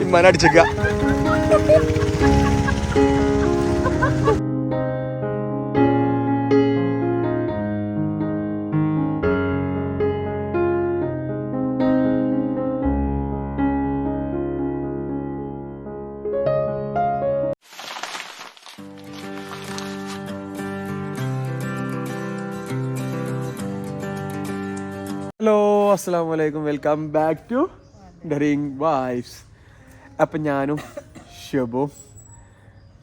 ഇമ്മാനടിച്ചേക്ക. Hello, അസ്സലാമു അലൈക്കും. Welcome back to daring vibes. അപ്പം ഞാനും ഷെബും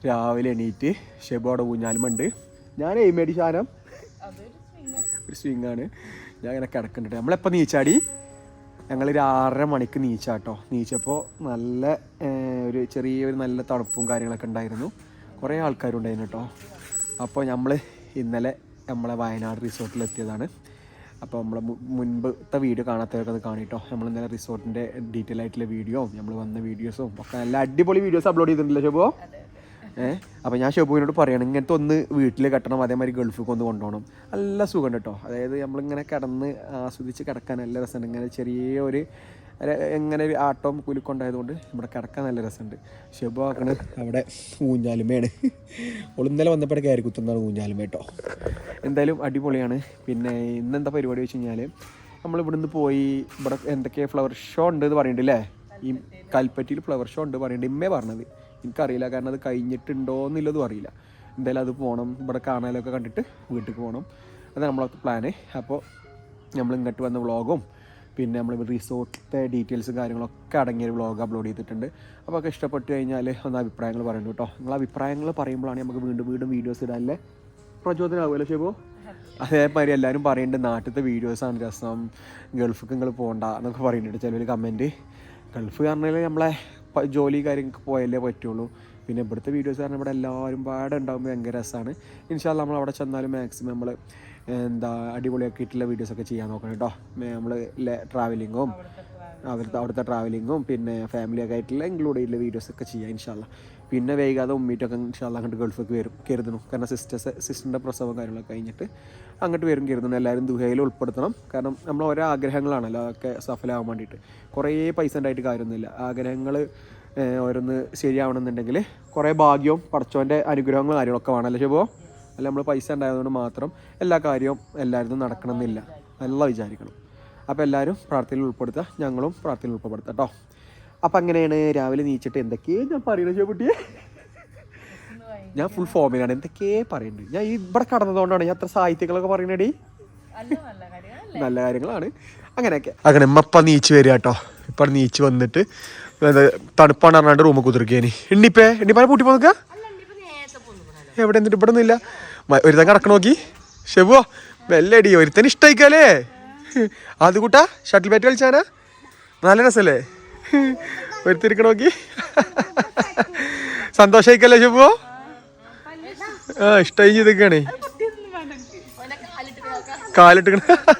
രാവിലെ എണീറ്റ് ഷെബു അവിടെ ഊഞ്ഞാലുമുണ്ട്. ഞാൻ എയ്മേടി സാധനം ഒരു സ്വിങ്ങാണ്. ഞാൻ ഇങ്ങനെ കിടക്കുന്നുണ്ട്. നമ്മളെപ്പോൾ നീച്ചാടി? ഞങ്ങൾ 6:30 മണിക്ക് നീച്ചാട്ടോ. നീച്ചപ്പോൾ നല്ല ഒരു ചെറിയൊരു നല്ല തണുപ്പും കാര്യങ്ങളൊക്കെ ഉണ്ടായിരുന്നു. കുറേ ആൾക്കാരുണ്ടായിരുന്നു കേട്ടോ. അപ്പോൾ നമ്മൾ ഇന്നലെ നമ്മളെ വയനാട് റിസോർട്ടിലെത്തിയതാണ്. അപ്പോൾ നമ്മൾ മുൻപത്തെ വീഡിയോ കാണാത്തവർക്ക് അത് കാണിട്ടോ. നമ്മൾ ഇന്നലെ റിസോർട്ടിൻ്റെ ഡീറ്റെയിൽ ആയിട്ടുള്ള വീഡിയോയും നമ്മൾ വന്ന വീഡിയോസും ഒക്കെ നല്ല അടിപൊളി വീഡിയോസ് അപ്ലോഡ് ചെയ്തിട്ടുണ്ടല്ലോ ഷെബു. അപ്പോൾ ഞാൻ ഷെബുവിനോട് പറയണം ഇങ്ങനത്തെ ഒന്ന് വീട്ടിൽ കെട്ടണം, അതേമാതിരി ഗൾഫിലേക്ക് ഒന്ന് കൊണ്ടുപോകണം. നല്ല സുഖം കേട്ടോ. അതായത് നമ്മളിങ്ങനെ കിടന്ന് ആസ്വദിച്ച് കിടക്കാൻ നല്ല രസമുണ്ട്. ഇങ്ങനെ ചെറിയ ഒരു എങ്ങനെ ഒരു ആട്ടവും കുലുക്കൊണ്ടായതുകൊണ്ട് ഇവിടെ കിടക്കാൻ നല്ല രസമുണ്ട്. ഷെബു ആക്കണ് അവിടെ ഊഞ്ഞാലുമയാണ്. ഒളിന്നലെ വന്നപ്പോഴേ കയറി കുത്തുന്നതാണ് ഊഞ്ഞാലുമ കേട്ടോ. എന്തായാലും അടിപൊളിയാണ്. പിന്നെ ഇന്നെന്താ പരിപാടി വെച്ച് കഴിഞ്ഞാൽ നമ്മളിവിടുന്ന് പോയി ഇവിടെ എന്തൊക്കെ ഫ്ലവർ ഷോ ഉണ്ട് എന്ന് പറയുന്നുണ്ടല്ലേ. ഈ കൽപ്പറ്റയിൽ ഫ്ലവർ ഷോ ഉണ്ട് പറയുന്നുണ്ട്. ഇമ്മേ പറഞ്ഞത് എനിക്കറിയില്ല, കാരണം അത് കഴിഞ്ഞിട്ടുണ്ടോ എന്നുള്ളതും അറിയില്ല. എന്തായാലും അത് പോകണം, ഇവിടെ കാണാനൊക്കെ കണ്ടിട്ട് വീട്ടിൽ പോകണം. അതാണ് നമ്മളൊക്കെ പ്ലാന്. അപ്പോൾ നമ്മൾ ഇങ്ങോട്ട് വന്ന വ്ളോഗും പിന്നെ നമ്മൾ റിസോർട്ടിൻ്റെ ഡീറ്റെയിൽസും കാര്യങ്ങളൊക്കെ അടങ്ങിയൊരു വ്ളോഗ് അപ്ലോഡ് ചെയ്തിട്ടുണ്ട്. അപ്പോൾ ഒക്കെ ഇഷ്ടപ്പെട്ട് കഴിഞ്ഞാൽ ഒന്ന് അഭിപ്രായങ്ങൾ പറയുന്നു കേട്ടോ. നിങ്ങൾ അഭിപ്രായങ്ങൾ പറയുമ്പോഴാണ് നമുക്ക് വീണ്ടും വീഡിയോസ് ഇടാനല്ലേ പ്രചോദനമാകുമല്ലോ ഷെബു. അതേമാതിരി എല്ലാവരും പറയുന്നുണ്ട് നാട്ടിലത്തെ വീഡിയോസാണ് രസം, ഗൾഫിക്ക് നിങ്ങൾ പോകണ്ട എന്നൊക്കെ പറയുന്നുണ്ട് ചിലവർ കമൻറ്റ്. ഗൾഫ് പറഞ്ഞാൽ നമ്മളെ ജോലി കാര്യങ്ങൾക്ക് പോയാലേ പറ്റുള്ളൂ. പിന്നെ ഇവിടുത്തെ വീഡിയോസ് കാരണം ഇവിടെ എല്ലാവരും പാടെ ഉണ്ടാകുമ്പോൾ ഭയങ്കര രസമാണ്. ഇൻഷാ അല്ലാഹ് നമ്മൾ അവിടെ ചെന്നാലും മാക്സിമം നമ്മൾ അടിപൊളിയാക്കിയിട്ടുള്ള വീഡിയോസൊക്കെ ചെയ്യാൻ നോക്കണം കേട്ടോ. നമ്മൾ ട്രാവലിങ്ങും അവിടുത്തെ ട്രാവലിങ്ങും പിന്നെ ഫാമിലിയൊക്കെ ആയിട്ടുള്ള ഇൻക്ലൂഡ് ചെയ്തിട്ടുള്ള വീഡിയോസൊക്കെ ചെയ്യാം ഇൻഷാ അല്ലാഹ്. പിന്നെ വൈകാതെ ഉമ്മീറ്റൊക്കെ ഇൻഷാ അല്ലാഹ് അങ്ങോട്ട് ഗൾഫിലേക്ക് വരും കരുതണം. കാരണം സിസ്റ്ററിൻ്റെ പ്രസവം കാര്യങ്ങളൊക്കെ കഴിഞ്ഞിട്ട് അങ്ങോട്ട് വരും കരുതണം. എല്ലാവരും ദുഹയിൽ ഉൾപ്പെടുത്തണം. കാരണം നമ്മൾ ഓരോ ആഗ്രഹങ്ങളാണല്ലോ അതൊക്കെ സഫലമാകാൻ വേണ്ടിയിട്ട്. കുറേ പൈസ ഉണ്ടായിട്ട് കാര്യമൊന്നുമില്ല. ആഗ്രഹങ്ങൾ ഓരോന്ന് ശരിയാവണമെന്നുണ്ടെങ്കിൽ കുറേ ഭാഗ്യവും പടച്ചോൻ്റെ അനുഗ്രഹങ്ങളും കാര്യങ്ങളൊക്കെ വേണമല്ലോ ഷെബു. അല്ല നമ്മൾ പൈസ ഉണ്ടായതുകൊണ്ട് മാത്രം എല്ലാ കാര്യവും എല്ലാവരും നടക്കണമെന്നില്ല, നല്ല വിചാരിക്കണം. അപ്പോൾ എല്ലാവരും പ്രാർത്ഥനയിൽ ഉൾപ്പെടുത്തുക, ഞങ്ങളും പ്രാർത്ഥനയിൽ ഉൾപ്പെടുത്താം കേട്ടോ. അപ്പം അങ്ങനെയാണ് രാവിലെ നീച്ചിട്ട് എന്തൊക്കെയാണ് ഞാൻ പറയുന്നത് ഷെബുട്ടിയെ. ഞാൻ ഫുൾ ഫോമിലാണ്, എന്തൊക്കെയേ പറയുന്നുണ്ട്. ഞാൻ ഇവിടെ കടന്നതുകൊണ്ടാണ് ഞാൻ അത്ര സാഹിത്യങ്ങളൊക്കെ പറയുന്നടി. നല്ല കാര്യങ്ങളാണ് അങ്ങനെയൊക്കെ. അങ്ങനെ ഇമ്മപ്പം നീച്ച് വരിക കേട്ടോ. ഇപ്പം നീച്ച് വന്നിട്ട് തണുപ്പാണ് പറഞ്ഞാണ്ട് റൂമിൽ കുതിർക്കേനി. എണ്ണിപ്പാനെ പൂട്ടി പോകാ എവിടെ എന്നിട്ട് ഇവിടെ ഒന്നും ഇല്ല. ഒരുത്തൻ കിടക്കണ നോക്കി ഷെബുവോ വെല്ലടി. ഒരുത്തൻ ഇഷ്ടമായിക്കാലേ അത് കൂട്ടാ. ഷട്ടിൽ ബാറ്റ് കളിച്ചാനാ നല്ല രസമല്ലേ. ഒരുത്തിരിക്കണ നോക്കി സന്തോഷമായിക്കല്ലേ ഷെബുവോ. ഇഷ്ടമായി ചെയ്തൊക്കെയാണ്.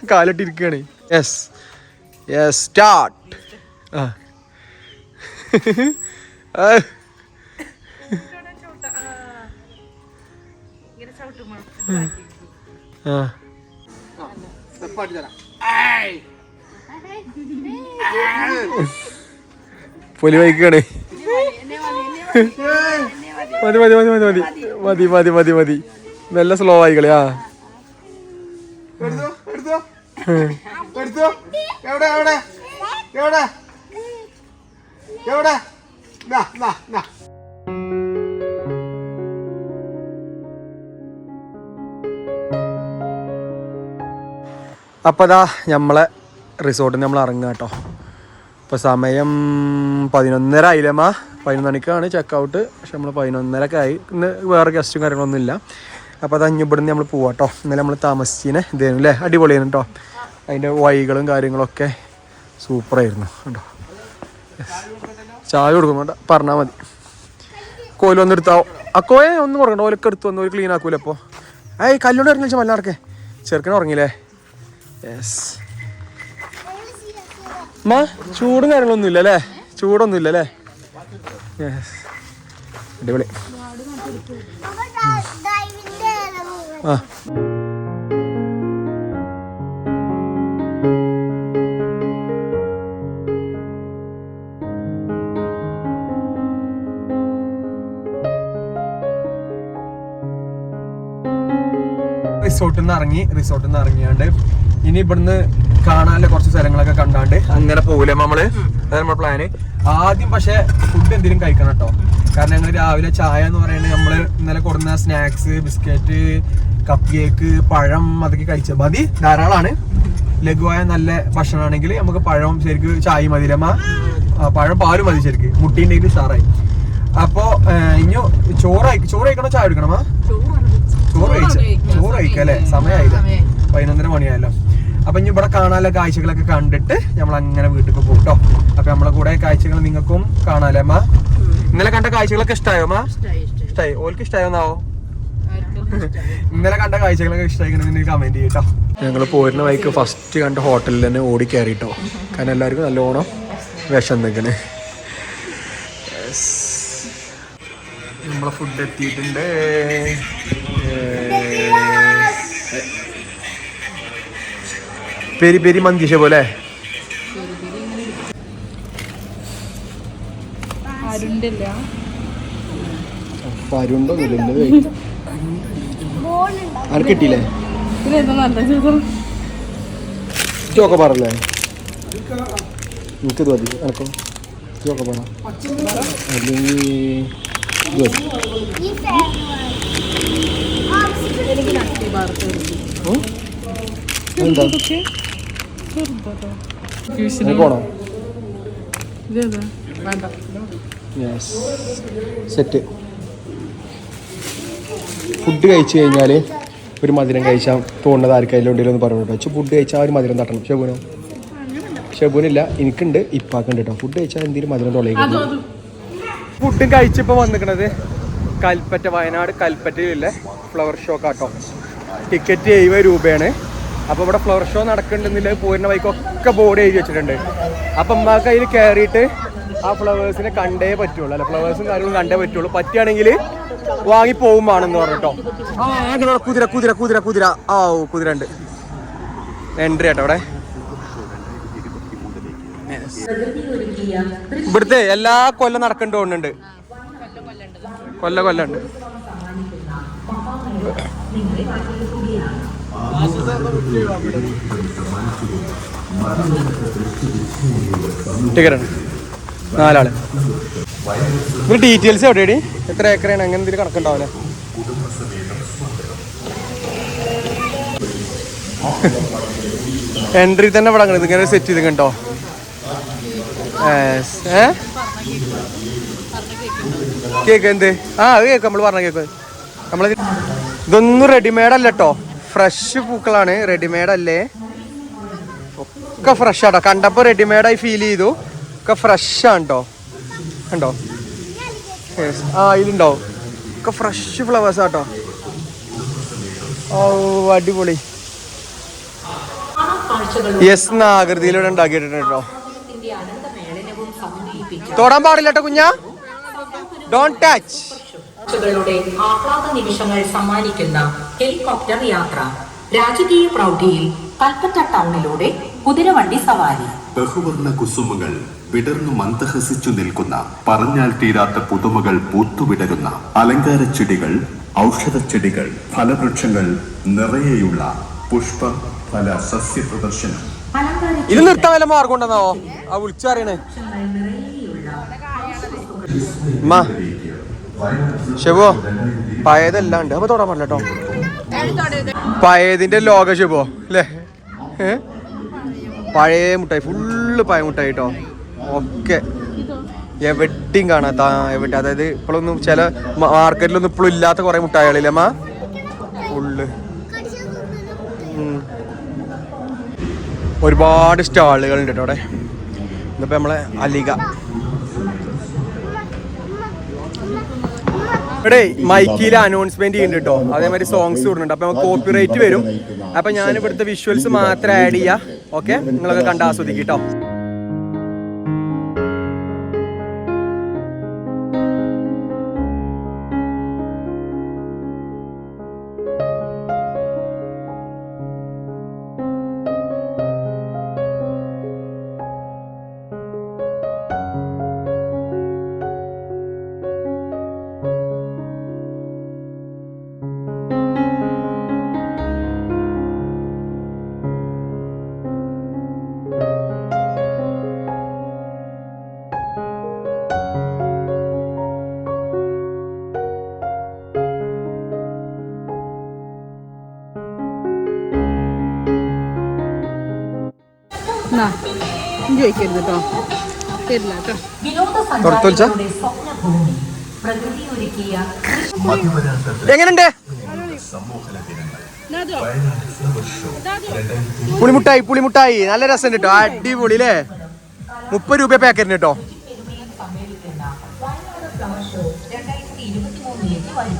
കാലിട്ടിരിക്കുകയാണ്. Yes yes start. പൊലി വൈക്കാണ്. മതി മതി മതി മതി മതി മതി മതി മതി. നല്ല സ്ലോ ആയിക്കളി. അപ്പോൾ അതാ നമ്മളെ റിസോർട്ടിൽ നമ്മൾ ഇറങ്ങുക കേട്ടോ. ഇപ്പോൾ സമയം 11:30 ആയില്ലമ്മ. 11 മണിക്കാണ് ചെക്കൗട്ട്. പക്ഷെ നമ്മൾ 11:30 ആയി. ഇന്ന് വേറെ ഗസ്റ്റും കാര്യങ്ങളൊന്നും ഇല്ല. അപ്പോൾ അത് ഇവിടുന്ന് നമ്മൾ പോവാം കേട്ടോ. ഇന്നലെ നമ്മൾ താമസിച്ചിനെ ഇതായിരുന്നു അല്ലേ, അടിപൊളിയായിരുന്നു കേട്ടോ. അതിൻ്റെ വഴികളും കാര്യങ്ങളൊക്കെ സൂപ്പറായിരുന്നു കേട്ടോ. ചായ കൊടുക്കും വേണ്ട പറഞ്ഞാൽ മതി. കോല് വന്നെടുത്താവോ അക്കോയെ ഒന്നും കൊടുക്കണ്ട. ഓലൊക്കെ എടുത്ത് വന്ന് ഒരു ക്ലീൻ ആക്കൂല. അപ്പോൾ കല്ലോണ്ട് ഇറങ്ങി വെച്ചാൽ മല്ലാടക്കെ ചെറുക്കനെ ഉറങ്ങിയില്ലേ. യെസ് മാ ചൂടും കാര്യങ്ങളൊന്നും ഇല്ല അല്ലേ, ചൂടൊന്നും ഇല്ല അല്ലേ. യെസ് അടിപൊളി. ആ റിസോർട്ടിൽ നിന്ന് ഇറങ്ങിയാണ്ട് ഇനി ഇവിടുന്ന് കാണാനുള്ള കുറച്ച് സ്ഥലങ്ങളൊക്കെ കണ്ടാണ്ട് അങ്ങനെ പോകൂലേ നമ്മള്. അതാണ് നമ്മുടെ പ്ലാന്. ആദ്യം പക്ഷെ ഫുഡ് എന്തെങ്കിലും കഴിക്കണം കേട്ടോ. കാരണം ഞങ്ങൾ രാവിലെ ചായ എന്ന് പറയുന്നത് നമ്മള് ഇന്നലെ കൊടുന്ന സ്നാക്സ്, ബിസ്ക്കറ്റ്, കപ്പ് കേക്ക്, പഴം അതൊക്കെ കഴിച്ചാൽ മതി, ധാരാളമാണ്. ലഘുവായ നല്ല ഭക്ഷണമാണെങ്കിൽ നമുക്ക് പഴം ശരിക്കും ചായ മതിയില്ലമ്മ, പഴം പാലും മതി ശരിക്ക്, മുട്ടീൻ്റെ ഉഷാറായി. അപ്പോ ഇനി ചോറ് കഴിക്കണോ ചായ എടുക്കണമാ? ചോറ് കഴിക്കാം അല്ലേ, സമയമായില്ല, 11:30 മണിയായല്ലോ. അപ്പൊ ഇനി ഇവിടെ കാണാനുള്ള കാഴ്ചകളൊക്കെ കണ്ടിട്ട് നമ്മൾ അങ്ങനെ വീട്ടിൽ പോകും കേട്ടോ. അപ്പൊ നമ്മളെ കൂടെ കാഴ്ചകൾ നിങ്ങൾക്കും കാണാല്ലേ അമ്മ? ഇന്നലെ കണ്ട കാഴ്ചകളൊക്കെ ഇഷ്ടമായോ അമ്മ? ഇഷ്ടമായി? ഓൾക്ക് ഇഷ്ടമായോന്നാവോ? ഇന്നലെ കണ്ട കാഴ്ചകളൊക്കെ ഇഷ്ടമായിക്കണമെങ്കിൽ കമന്റ് ചെയ്യട്ടോ. ഞങ്ങൾ പോരുന്ന വഴിക്ക് ഫസ്റ്റ് കണ്ട ഹോട്ടലിൽ തന്നെ ഓടി കയറിട്ടോ. കാരണം എല്ലാവർക്കും നല്ലോണം വിഷം നിൽക്കണേ. നമ്മളെ ഫുഡ് എത്തിയിട്ടുണ്ട്. പെരി പെരി മന്തിഷ പോലെ ആർക്ക് കിട്ടിയില്ലേ? ചോക്ക പറല്ലേ? എനിക്കത് മതി. എനക്കോ ചോക്ക പറ അല്ലെങ്കിൽ എന്താ പോണോ? സെറ്റ്. ഫുഡ് കഴിച്ചു കഴിഞ്ഞാൽ ഒരു മധുരം കഴിച്ചാൽ തോന്നുന്നത് ആർക്കായാലും ഉണ്ടെങ്കിലും ഒന്ന് പറഞ്ഞു കേട്ടോ. ഫുഡ് കഴിച്ചാൽ ഒരു മധുരം തട്ടണം. ഷെബൂനില്ല, എനിക്കുണ്ട്, ഇപ്പാക്കുണ്ട് കേട്ടോ. ഫുഡ് കഴിച്ചാൽ എന്തെങ്കിലും മധുരം തൊള്ളയിക്കും. ഫുഡും കഴിച്ചിപ്പോൾ വന്നിക്കണത് കൽപ്പറ്റ, വയനാട് കൽപ്പറ്റയിലെ ഫ്ലവർ ഷോ കാട്ടോ. ടിക്കറ്റ് 70 രൂപയാണ്. അപ്പോൾ ഇവിടെ ഫ്ലവർ ഷോ നടക്കുന്നുണ്ടെന്നില്ല പോരുന്ന വഴിക്കൊക്കെ ബോർഡ് എഴുതി വെച്ചിട്ടുണ്ട്. അപ്പം അമ്മക്ക് അതിൽ കയറിയിട്ട് ആ ഫ്ലവേഴ്സിനെ കണ്ടേ പറ്റുള്ളൂ, അല്ല ഫ്ലവേഴ്സും കാര്യങ്ങളും കണ്ടേ പറ്റുള്ളൂ. പറ്റുകയാണെങ്കിൽ വാങ്ങി പോകുമ്പോണെന്ന് പറഞ്ഞിട്ടോ. കുതിര കുതിര കുതിര കുതിര ആ കുതിര ഉണ്ട്. എൻട്രി ആട്ടോ അവിടെ. ഇവിടുത്തെ എല്ലാ കൊല്ലം നടക്കേണ്ട തോന്നുന്നുണ്ട്. കൊല്ലുണ്ട്. ടിക്കറ്റാണ് 4 ആള്. ഇതിന് ഡീറ്റെയിൽസ് എവിടെയാണ്? എത്ര ഏക്കറാണ്? അങ്ങനെ എന്തെങ്കിലും കണക്കുണ്ടാവില്ലേ? എൻട്രി തന്നെ ഇവിടെ അങ്ങനെ ഇങ്ങനെ സെറ്റ് ചെയ്ത് കണ്ടോ. കേക്ക് എന്ത്? അത് കേക്ക് നമ്മൾ പറഞ്ഞ കേക്ക്. നമ്മളത് ഇതൊന്നും റെഡിമെയ്ഡ് അല്ല കേട്ടോ, ഫ്രഷ് പൂക്കളാണ്, റെഡിമെയ്ഡ് അല്ലേ. ഒക്കെ ഫ്രഷ് ആട്ടോ. കണ്ടപ്പോൾ റെഡിമെയ്ഡായി ഫീൽ ചെയ്തു. ഒക്കെ ഫ്രഷാണ് കേട്ടോ. കണ്ടോ? ഇതിലുണ്ടാവും. ഒക്കെ ഫ്രഷ് ഫ്ലവേഴ്സ് ആട്ടോ. ഓ അടിപൊളി. യെസ് എന്ന ആകൃതിയിലൂടെ ഉണ്ടാക്കിയിട്ടുണ്ട് കേട്ടോ. തൊടാൻ പാടില്ല കേട്ടോ കുഞ്ഞാ, ഡോണ്ട് ടച്ച്. ആഹ്ലാദ നിമിഷങ്ങൾ സമ്മാനിക്കുന്ന ഹെലികോപ്റ്റർ യാത്ര, രാജകീയ പ്രൗഢിയിൽ കൽപ്പറ്റ ടൗണിലൂടെ കുതിരവണ്ടി സവാരി. ബഹുവർണ്ണ കുസുമങ്ങൾ വിടർന്നു മന്ദഹസിച്ചു നിൽക്കുന്ന, പറഞ്ഞാൽ തീരാത്ത പുതുമകൾ പൂത്തുവിടരുന്ന അലങ്കാര ചെടികൾ, ഔഷധച്ചെടികൾ, ഫലവൃക്ഷങ്ങൾ നിറയെയുള്ള പുഷ്പ ഫല സസ്യ പ്രദർശനം. ഇത് നിർത്താൻ വല്ല മാർഗം ഉണ്ടെന്നാവോ ആ വിളിച്ചറിയണേ. ഷെബോ പഴയതെല്ലാം ഉണ്ട്. അപ്പൊ തൊടാൻ പാടില്ല കേട്ടോ. പഴയതിന്റെ ലോക ഷെബോ അല്ലേ? പഴയ മുട്ടായി, ഫുള്ള് പഴയ മുട്ടായി കേട്ടോ. ഒക്കെ എവിടെയും കാണാത്ത, എവിടെ അതായത് ഇപ്പോഴൊന്നും ചില മാർക്കറ്റിലൊന്നും ഇപ്പോഴും ഇല്ലാത്ത കുറെ മുട്ടായികളില്ലേ അമ്മ? ഫുള്ള് ഒരുപാട് സ്റ്റാളുകൾ ഉണ്ട് കേട്ടോ അവിടെ. ഇന്നിപ്പോൾ നമ്മളെ അലിക ഇവിടെ മൈക്കിയിൽ അനൗൺസ്മെന്റ് ചെയ്യുന്നുണ്ട് കേട്ടോ. അതേമാതിരി സോങ്സ് കൂടുന്നുണ്ട്. അപ്പൊ നമുക്ക് കോപ്പിറൈറ്റ് വരും. അപ്പൊ ഞാൻ ഇവിടുത്തെ വിഷ്വൽസ് മാത്രം ആഡ് ചെയ്യാം. ഓക്കെ, നിങ്ങളൊക്കെ കണ്ട് ആസ്വദിക്കും കേട്ടോ. ചോദിക്കരുത് കേട്ടോ, തരില്ല കേട്ടോ. വിനോദസഞ്ചാരികളുടെ സ്വപ്നഭൂമി പ്രകൃതി ഒരുക്കിയ എങ്ങനെയുണ്ട് പുളിമുട്ടായി നല്ല രസം കേട്ടോ, അടിപൊളി അല്ലേ. 30 രൂപ പാക്കറ്റിന് കേട്ടോ. സമ്മേളിക്കുന്ന വയനാട് ഫ്ലവർ ഷോ 2023 വരും.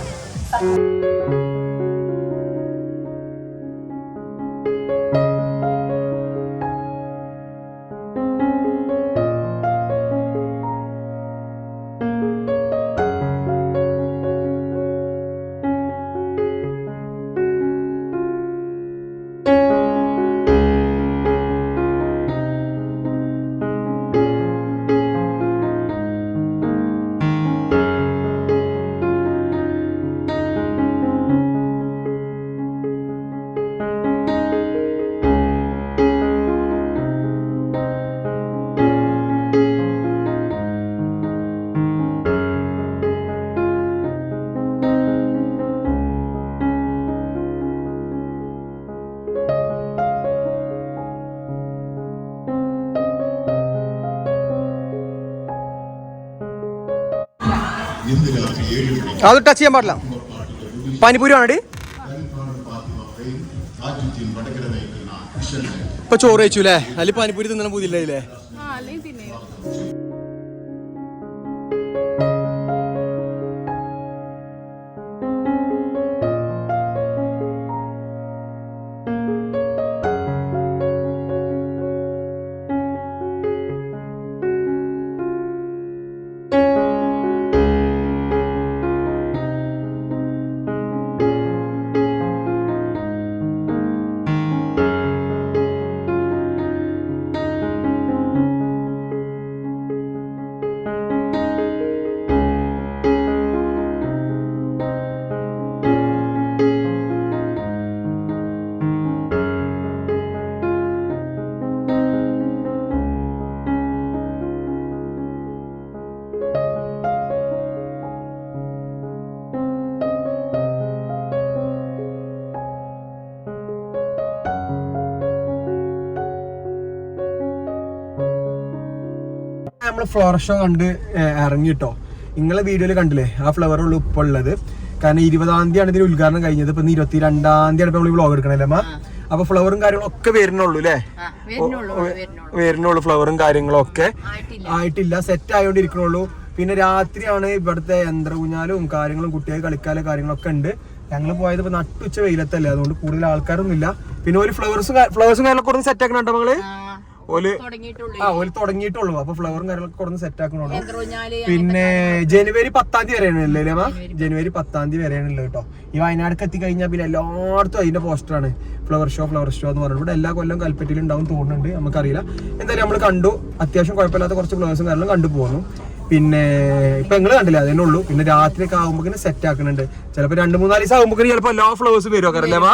അത് ടച്ച് ചെയ്യാൻ പാടില്ല. പാനിപൂരി ആണടി. ഇപ്പൊ ചോറ് കഴിച്ചു അല്ലേ? അതിൽ പാനിപൂരി തിന്നണം പുതിയില്ലേ? നമ്മള് ഫ്ലവർ ഷോ കണ്ട് ഇറങ്ങിട്ടോ. നിങ്ങളെ വീഡിയോയിൽ കണ്ടില്ലേ ആ ഫ്ലവർ ഉള്ളു ഇപ്പൊ ഉള്ളത്. കാരണം 20-ാം തീയതിയാണ് ഇതിന് ഉദ്ഘാടനം കഴിഞ്ഞത്. ഇപ്പൊ 22-ാം തീയതിയാണ് നമ്മൾ വ്ളോഗ് എടുക്കണല്ലേ അമ്മ. അപ്പൊ ഫ്ലവറും കാര്യങ്ങളും ഒക്കെ വരുന്നുള്ളൂ അല്ലേ? വരുന്നുള്ളൂ. ഫ്ലവറും കാര്യങ്ങളും ഒക്കെ ആയിട്ടില്ല, സെറ്റ് ആയോണ്ടിരിക്കണുള്ളൂ. പിന്നെ രാത്രിയാണ് ഇവിടുത്തെ യന്ത്രഊഞ്ഞാലും കാര്യങ്ങളും കുട്ടികൾ കളിക്കാനും കാര്യങ്ങളൊക്കെ ഉണ്ട്. ഞങ്ങൾ പോയത് ഇപ്പൊ നട്ടുച്ച വെയിലത്തല്ലേ, അതുകൊണ്ട് കൂടുതൽ ആൾക്കാരൊന്നും ഇല്ല. പിന്നെ ഒരു ഫ്ലവേഴ്സും കാര്യങ്ങളൊക്കെ കൊടുത്ത് സെറ്റ് ആക്കണുണ്ടോ മകള്? ഓല് തുടങ്ങിയിട്ടുള്ളൂ. അപ്പൊ ഫ്ലവറും കാര്യങ്ങളൊക്കെ കൊടുത്ത് സെറ്റ് ആക്കണുള്ളൂ. പിന്നെ ജനുവരി 10-ാം തീയതി വരെയാണ് അല്ലേ അമ്മ? ജനുവരി 10-ാം തീയതി വരെയാണല്ലോ കേട്ടോ. ഈ വയനാട് എത്തിക്കഴിഞ്ഞാൽ പിന്നെ എല്ലായിടത്തും അതിന്റെ പോസ്റ്ററാണ് ഫ്ലവർ ഷോ എന്ന് പറഞ്ഞത്. ഇവിടെ എല്ലാ കൊല്ലം കൽപ്പറ്റയിൽ ഉണ്ടാവും തോന്നുന്നുണ്ട്, നമുക്കറിയില്ല. എന്തായാലും നമ്മൾ കണ്ടു, അത്യാവശ്യം കുഴപ്പമില്ലാത്ത കുറച്ച് ഫ്ലവേഴ്സും കാര്യങ്ങളും കണ്ടുപോകുന്നു. പിന്നെ ഇപ്പൊ നിങ്ങൾ കണ്ടില്ല, അതന്നെ ഉള്ളൂ. പിന്നെ രാത്രി ഒക്കെ ആകുമ്പോൾ സെറ്റ് ആക്കുന്നുണ്ട്. ചിലപ്പോ 2-3 ദിവസം ആകുമ്പോൾ ചിലപ്പോൾ എല്ലാ ഫ്ലവേഴ്സും വരുമോ അല്ലേ അമ്മ?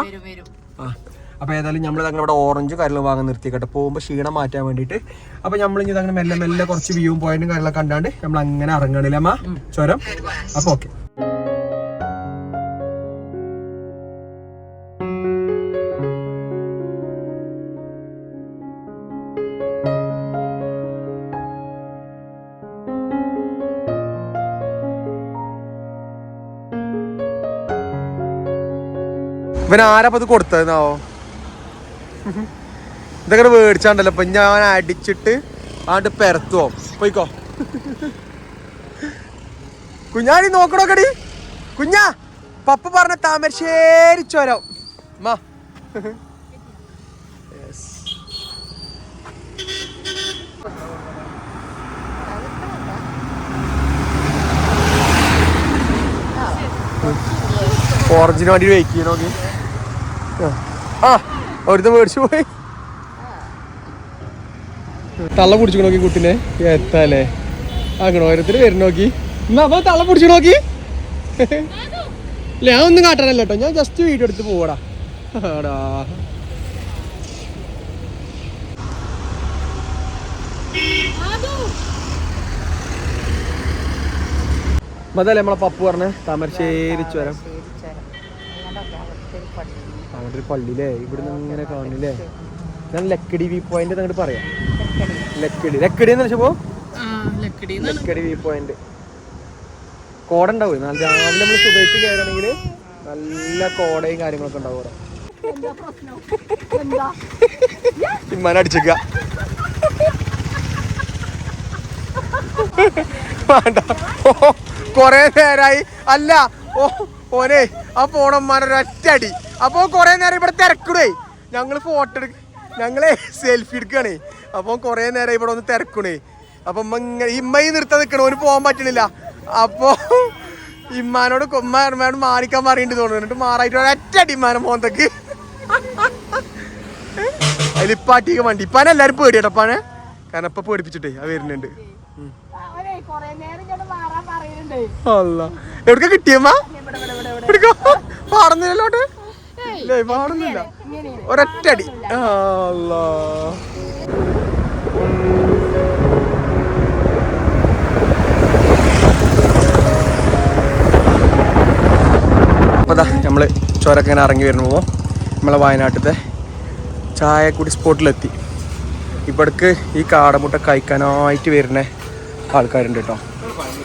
അപ്പോൾ ഏതായാലും നമ്മൾ അങ്ങനെ ഇവിടെ ഓറഞ്ച് കാര്യങ്ങൾ വാങ്ങാൻ നിർത്തിക്കട്ടെ, പോകുമ്പോൾ ക്ഷീണം മാറ്റാൻ വേണ്ടിയിട്ട്. അപ്പോൾ നമ്മൾ ഇനി അങ്ങനെ മെല്ലെ മെല്ലെ കുറച്ച് വ്യൂവും പോയിന്റും കാര്യങ്ങളൊക്കെ കണ്ടാണ്ട് നമ്മൾ അങ്ങനെ ഇറങ്ങണില്ല അമ്മ ചുരം. അപ്പോൾ ഓക്കെ. ഇവൻ ആരപ്പോ ഇത് കൊടുത്തതെന്നാവോ? ഇതൊക്കെ മേടിച്ചാണ്ടല്ലോ. ഇപ്പൊ ഞാൻ അടിച്ചിട്ട് ആണ്ട് പെരത്തുവോ? പോയിക്കോ കുഞ്ഞാടി, നോക്കണോക്കടി കുഞ്ഞാ. പപ്പ പറഞ്ഞ താമരശ്ശേരി ചുരം. ഓറഞ്ചിന് വേണ്ടി വെയിറ്റ് ചെയ്യണോ? ആ ഒരുത്ത മേടിച്ചു പോയി. തള്ള പിടിച്ചു നോക്കി കുട്ടിനെ. എത്താല്ലേ ആക്കണോ? ഓരോരുത്തര് വരും നോക്കി. അപ്പൊ തള്ള പിടിച്ചു നോക്കി. ഞാൻ ഒന്നും കാട്ടാനല്ല കേട്ടോ, ഞാൻ ജസ്റ്റ് വീഡിയോ എടുത്ത് പോവാടാ. ആടാ അതല്ലേ നമ്മളെ പപ്പു പറഞ്ഞ താമരശ്ശേരി ചുരം. അവിടെ ഒരു പള്ളിയില്ലേ, ഇവിടുന്ന് ഇങ്ങനെ കാണില്ലേ. ഞാൻ ലക്കടി വ്യൂ പോയിന്റ് അങ്ങോട്ട് പറയാം. ലക്കടി എന്ന് വെച്ചപ്പോ ലക്കടി വ്യൂ പോയിന്റ്. കോട ഉണ്ടാവും. രാവിലെ നമ്മൾ സുബൈക്ക് കയറണമെങ്കിൽ നല്ല കോടയും കാര്യങ്ങളൊക്കെ ഉണ്ടാവും അവിടെ. ഇമ്മാനെ അടിച്ചേക്ക വേണ്ട. കൊറേ നേരായി അല്ല ഓനെ ആ പോണമ്മാനൊരൊറ്റടി. അപ്പൊ കൊറേ നേരം ഇവിടെ തിരക്കണേ. ഞങ്ങള് ഫോട്ടോ ഞങ്ങളെ സെൽഫി എടുക്കണേ. അപ്പൊ കൊറേ നേരം ഇവിടെ ഒന്ന് തിരക്കണേ. അപ്പൊ ഇമ്മ നിർത്താൻ നിക്കണ, ഓന് പോകാൻ പറ്റണില്ല. അപ്പൊ ഇമ്മാനോട് ഇമ്മയോട് മാറിക്കാൻ പറയണ്ട് തോന്നുന്നു. എന്നിട്ട് മാറായിട്ട് ഒരൊറ്റടി ഇമ്മാനെ മോന്തക്ക്. അതിലിപ്പാട്ടിക്ക് വണ്ടി ഇപ്പാനെ എല്ലാരും പേടിയടപ്പാനെ. കാരണം ഇപ്പൊ പേടിപ്പിച്ചിട്ടേ ആ വരുന്നുണ്ട്. അല്ല എവിടക്ക കിട്ടിയമ്മ? പാടുന്നില്ലോട്ട് ഇല്ലേ? പാടുന്നില്ല. ഒരൊറ്റടി. അല്ല അപ്പോൾ നമ്മൾ ചുരമൊക്കെ ഇങ്ങനെ ഇറങ്ങി വരുമ്പോൾ നമ്മളെ വയനാട്ടിലത്തെ ചായക്കുടി സ്പോട്ടിലെത്തി. ഇവിടേക്ക് ഈ കാടമുട്ട കഴിക്കാനായിട്ട് വരുന്ന ആൾക്കാരുണ്ട് കേട്ടോ.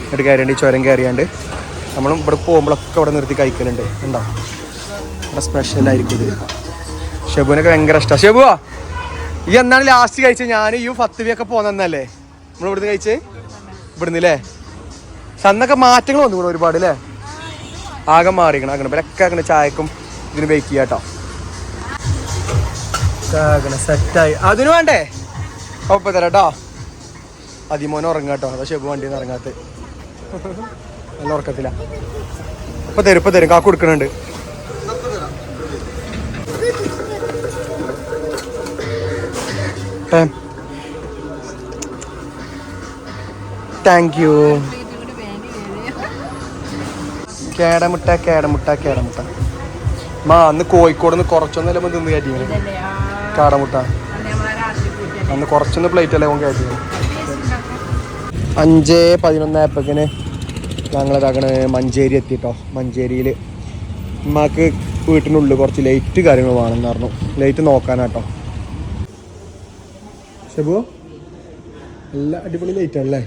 എന്നിട്ട് കയറിയുണ്ട്, ഈ ചുരം കയറിയാണ്ട് നമ്മളും ഇവിടെ പോകുമ്പോഴൊക്കെ ഇവിടെ നിർത്തി കഴിക്കലുണ്ട്. ഉണ്ടോ ഇവിടെ സ്പെഷ്യലായിരിക്കും ഇത്. ഷെബുവിനൊക്കെ ഭയങ്കര ഇഷ്ടമാണ്. ഷെബുവാ ഈ എന്നാണ് ലാസ്റ്റ് കഴിച്ചത്? ഞാൻ ഈ ഫത്തുവിയൊക്കെ പോകുന്നല്ലേ നമ്മൾ ഇവിടുന്ന് കഴിച്ചേ? ഇവിടുന്ന് അല്ലേ? അന്നൊക്കെ മാറ്റങ്ങൾ വന്നു ഇവിടെ ഒരുപാട് അല്ലേ? ആകെ മാറിക്കണം. അങ്ങനെ ഇവരൊക്കെ അങ്ങനെ ചായക്കും ഇതിന് വെയിറ്റ് ചെയ്യാം കേട്ടോ. അങ്ങനെ സെറ്റായി. അതിന് വേണ്ടേ ഒപ്പം തരാം കേട്ടോ. അതിമോനെ ഉറങ്ങാം കേട്ടോ. അതാ ഷെബു വണ്ടിയിൽ നിന്ന് ഇറങ്ങാത്ത. നല്ല ഉറക്കത്തില്ല. ഇപ്പം തരും കാക്കു കൊടുക്കണുണ്ട്. Thank you. കേടമുട്ട മാ അന്ന് കോഴിക്കോട് നിന്ന് കുറച്ചൊന്നല്ല തിന്ന് കയറ്റിങ്ങനെ കാടമുട്ട. അന്ന് കുറച്ചൊന്ന് പ്ലേറ്റ് അല്ലേ ഓൻ കയറ്റി. 5:11 ആയപ്പോഴേക്കിന് ഞങ്ങളിതാക്കണ മഞ്ചേരി എത്തിട്ടോ. മഞ്ചേരിയിൽ ഉമ്മാക്ക് വീട്ടിനുള്ളിൽ കുറച്ച് ലൈറ്റ് കാര്യങ്ങൾ വേണമെന്ന് പറഞ്ഞു. ലൈറ്റ് നോക്കാനാട്ടോ. ഷെബു നല്ല അടിപൊളി ലൈറ്റാണല്ലേ?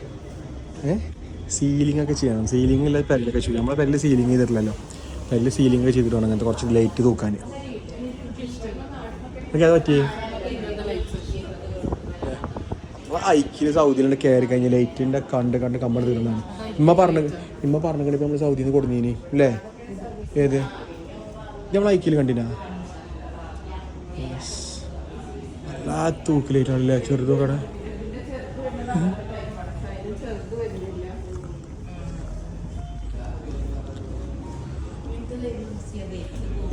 സീലിംഗ് ഒക്കെ ചെയ്യണം. സീലിംഗ് ഇല്ല പെരലൊക്കെ ചെയ്യും. നമ്മളെ പെരല് സീലിംഗ് ചെയ്തിട്ടില്ലല്ലോ. പെരല് സീലിംഗ് ഒക്കെ ചെയ്തിട്ട് വേണം അങ്ങനത്തെ കുറച്ച് ലൈറ്റ് തൂക്കാൻ. എനിക്ക് അത് പറ്റിയേ ഐക്കില് സൗദിയിലുണ്ട് കയറി കഴിഞ്ഞ ലൈറ്റിൻ്റെ കണ്ട് കമ്പണ് തീർന്നാണ്. ഇമ്മ പറഞ്ഞിട്ട് ഇപ്പം നമ്മൾ സൗദിയിൽ നിന്ന് കൊടുന്നീനി അല്ലേ? ഏത് നമ്മൾ ഐക്കില് കണ്ടിനാ? എല്ലാ തൂക്ക് ലൈറ്റാണല്ലേ? ചെറുതോക്കടെ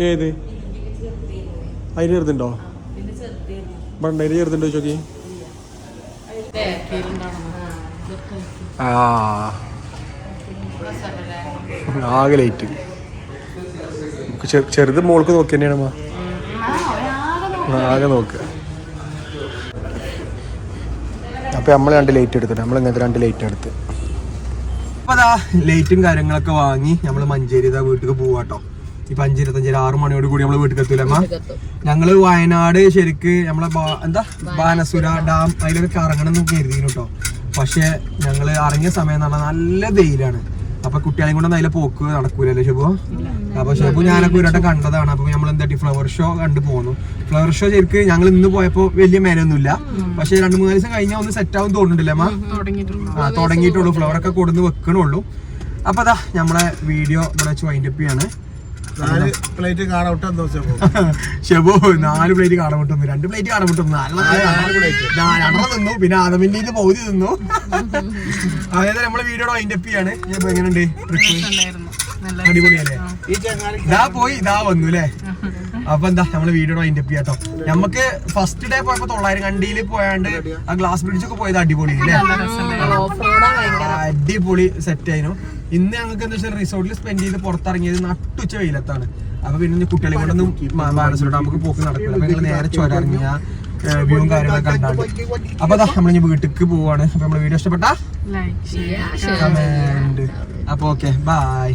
ഏത് അതിന് ചെറുതുണ്ടോ? ബണ്ടയിൽ ചെറുതുണ്ടോ ചോക്കി? ആകെ ലൈറ്റ് ചെറുത് മോൾക്ക് നോക്കി തന്നെയാണ് ആകെ നോക്കുക. അപ്പൊ നമ്മൾ 2 ലൈറ്റ് എടുത്തിട്ട് നമ്മൾ ഇങ്ങനത്തെ 2 ലൈറ്റ് എടുത്ത് അപ്പൊ അതാ ലൈറ്റും കാര്യങ്ങളൊക്കെ വാങ്ങി നമ്മൾ മഞ്ചേരി വീട്ടിലേക്ക് പോവാട്ടോ. ഇപ്പൊ 5:25 6 മണിയോട് കൂടി നമ്മള് വീട്ടിൽ എത്തൂലമ്മ. ഞങ്ങള് വയനാട് ശരിക്ക് നമ്മളെ ബാനസുര ഡാം അതിലൊക്കെ കറങ്ങണം എന്നൊക്കെ കരുതിയിരുന്നു കേട്ടോ. പക്ഷെ ഞങ്ങള് ഇറങ്ങിയ സമയം എന്ന് പറഞ്ഞാൽ നല്ല വെയിലാണ്. അപ്പൊ കുട്ടികളെയും കൊണ്ട് അതിലെ പോക്ക് നടക്കൂലല്ലേ ഷെബു? അപ്പൊ ഷെബു ഞാനൊക്കെ ഒരിടം കണ്ടതാണ്. അപ്പൊ നമ്മൾ എന്താ ഫ്ലവർ ഷോ കണ്ടു പോന്നു. ഫ്ലവർ ഷോ ശരിക്ക് ഞങ്ങൾ ഇന്ന് പോയപ്പോ വലിയ മേലൊന്നുമില്ല. പക്ഷെ 2-3 ദിവസം കഴിഞ്ഞാൽ ഒന്ന് സെറ്റ് ആവും തോന്നുന്നുണ്ടല്ലേ അമ്മ? തുടങ്ങിയിട്ടുള്ളൂ. ഫ്ലവർ ഒക്കെ കൊടുന്ന് വെക്കണുള്ളൂ. അപ്പൊ അതാ നമ്മളെ വീഡിയോ ഇവിടെ വെച്ച് വൈൻഡപ്പ് ചെയ്യാണ്. 4 പ്ലേറ്റ് കാണാവിട്ടെന്നോ ഷെബു? 4 പ്ലേറ്റ് കാണാവിട്ടൊന്നു, 2 പ്ലേറ്റ് കാണാവിട്ടൊന്നു, 4 തിന്നു. പിന്നെ ആദമിന്റെ പൗതി തിന്നു. അതായത് നമ്മളെ വീഡിയോ വൈൻഡപ്പ് ചെയ്യാണ്. എങ്ങനെയുണ്ട്? അടിപൊളിയല്ലേ? ഇതാ പോയി ഇതാ വന്നു അല്ലേ? അപ്പൊ എന്താ നമ്മള് വീഡിയോ വൈൻഡപ്പ് ചെയ്യാട്ടോ. നമുക്ക് ഫസ്റ്റ് ഡേ പോയപ്പോ 900 കണ്ടിയിൽ പോയാണ്ട് ആ ഗ്ലാസ് ബ്രിഡ്ജ് ഒക്കെ പോയത് അടിപൊളി അല്ലേ? അടിപൊളി സെറ്റ് ആയിരുന്നു. ഇന്ന് ഞങ്ങൾക്ക് എന്താ വെച്ചാൽ റിസോർട്ടിൽ സ്പെൻഡ് ചെയ്ത് പുറത്തിറങ്ങിയത് നട്ടുച്ച വെയിലത്താണ്. അപ്പൊ പിന്നെ കുട്ടികളെ കൊണ്ടൊന്നും മാനസിലോട്ട് നമുക്ക് പോക്ക് നടക്കില്ല. അപ്പൊ ഞങ്ങൾ നേരെ ചുരമിറങ്ങിയ വ്യൂവും കാര്യങ്ങളൊക്കെ കണ്ടാണ്ട് അപ്പൊ അതാ നമ്മളിനി വീട്ടിലേക്ക് പോവാണ്. അപ്പൊ നമ്മുടെ വീഡിയോ ഇഷ്ടപ്പെട്ടാ കമന്റ്. അപ്പൊ ഓക്കെ ബൈ.